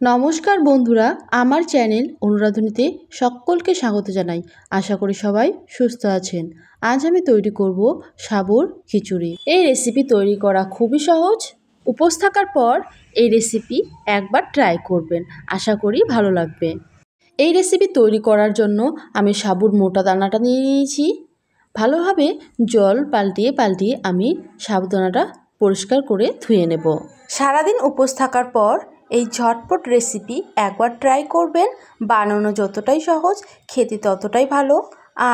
নমস্কার বন্ধুরা, আমার চ্যানেল অনুরাধনীতে সকলকে স্বাগত জানাই। আশা করি সবাই সুস্থ আছেন। আজ আমি তৈরি করব সাবুর খিচুড়ি। এই রেসিপি তৈরি করা খুবই সহজ। উপোস থাকার পর এই রেসিপি একবার ট্রাই করবেন, আশা করি ভালো লাগবে। এই রেসিপি তৈরি করার জন্য আমি সাবুর মোটা দানাটা নিয়ে নিয়েছি। ভালোভাবে জল পাল্টিয়ে আমি সাবুদানাটা পরিষ্কার করে ধুয়ে নেব। সারাদিন উপোস থাকার পর এই ঝটপট রেসিপি একবার ট্রাই করবেন। বানানো যতটাই সহজ, খেতে ততটাই ভালো।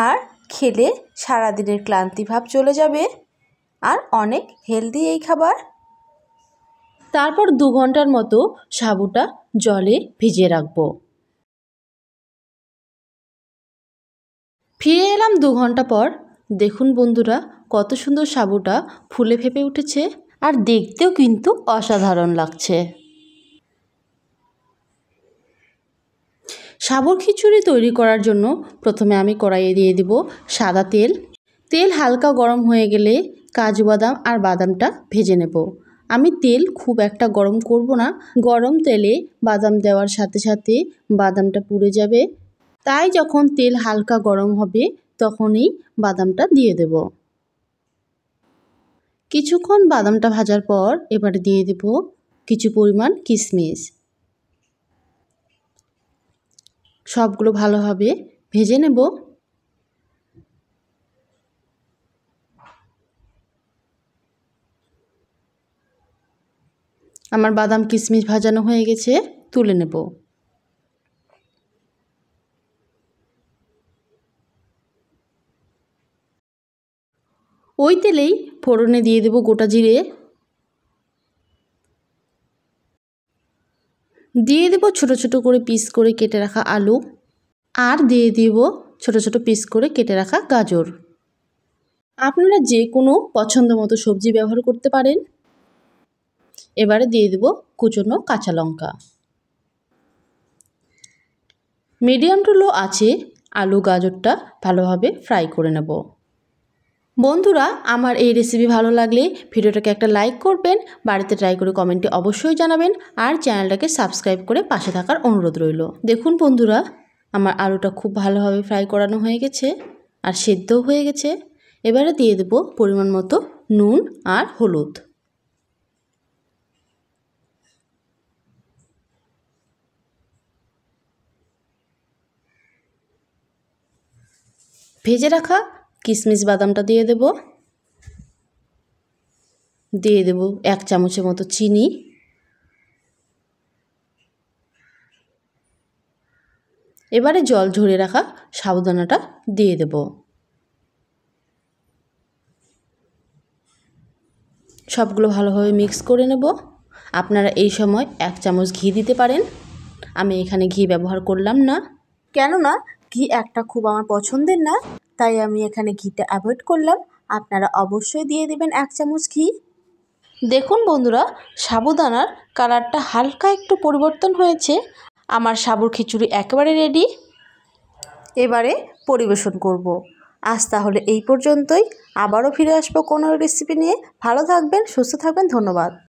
আর খেলে সারাদিনের ক্লান্তি ভাব চলে যাবে। আর অনেক হেলদি এই খাবার। তারপর 2 ঘন্টার মতো সাবুটা জলে ভিজিয়ে রাখবো। ফিরে এলাম 2 ঘন্টা পর। দেখুন বন্ধুরা, কত সুন্দর সাবুটা ফুলে ফেপে উঠেছে। আর দেখতেও কিন্তু অসাধারণ লাগছে। সাবুর খিচুড়ি তৈরি করার জন্য প্রথমে আমি কড়াইয়ে দিয়ে দিব সাদা তেল। তেল হালকা গরম হয়ে গেলে কাজু বাদাম আর বাদামটা ভেজে নেব। আমি তেল খুব একটা গরম করব না, গরম তেলে বাদাম দেওয়ার সাথে সাথে বাদামটা পুড়ে যাবে। তাই যখন তেল হালকা গরম হবে তখনই বাদামটা দিয়ে দেব। কিছুক্ষণ বাদামটা ভাজার পর এবারে দিয়ে দেব কিছু পরিমাণ কিশমিশ। সবগুলো ভালোভাবে ভেজে নেব। আমার বাদাম কিশমিশ ভাজানো হয়ে গেছে, তুলে নেব। ওই তেলেই ফোড়নে দিয়ে দেব গোটা জিরে, দিয়ে দেব ছোট ছোট করে পিস করে কেটে রাখা আলু, আর দিয়ে দেব ছোট ছোট পিস করে কেটে রাখা গাজর। আপনারা যে কোনো পছন্দ মতো সবজি ব্যবহার করতে পারেন। এবারে দিয়ে দেব কুচনো কাঁচা লঙ্কা। মিডিয়াম টু লো আঁচে আলু গাজরটা ভালোভাবে ফ্রাই করে নেব। বন্ধুরা, আমার এই রেসিপি ভালো লাগলে ভিডিওটাকে একটা লাইক করবেন, বাড়িতে ট্রাই করে কমেন্টে অবশ্যই জানাবেন, আর চ্যানেলটাকে সাবস্ক্রাইব করে পাশে থাকার অনুরোধ রইল। দেখুন বন্ধুরা, আমার আলুটা খুব ভালোভাবে ফ্রাই করানো হয়ে গেছে আর সেদ্ধও হয়ে গেছে। এবারে দিয়ে দেব পরিমাণ মতো নুন আর হলুদ। ভেজে রাখা কিশমিশ বাদামটা দিয়ে দেব। দিয়ে দেব 1 চামচের মতো চিনি। এবারে জল ঝরিয়ে রাখা সাবুদানাটা দিয়ে দেব। সবগুলো ভালোভাবে মিক্স করে নেব। আপনারা এই সময় 1 চামচ ঘি দিতে পারেন। আমি এখানে ঘি ব্যবহার করলাম না, কেননা ঘি একটা খুব আমার পছন্দের না, তাই আমি এখানে ঘিটা অ্যাভয়েড করলাম। আপনারা অবশ্যই দিয়ে দেবেন 1 চামচ ঘি। দেখুন বন্ধুরা, সাবুদানার কালারটা হালকা একটু পরিবর্তন হয়েছে। আমার সাবুর খিচুড়ি একেবারে রেডি। এবারে পরিবেশন করব। আজ তাহলে এই পর্যন্তই। আবারও ফিরে আসবো কোনো রেসিপি নিয়ে। ভালো থাকবেন, সুস্থ থাকবেন। ধন্যবাদ।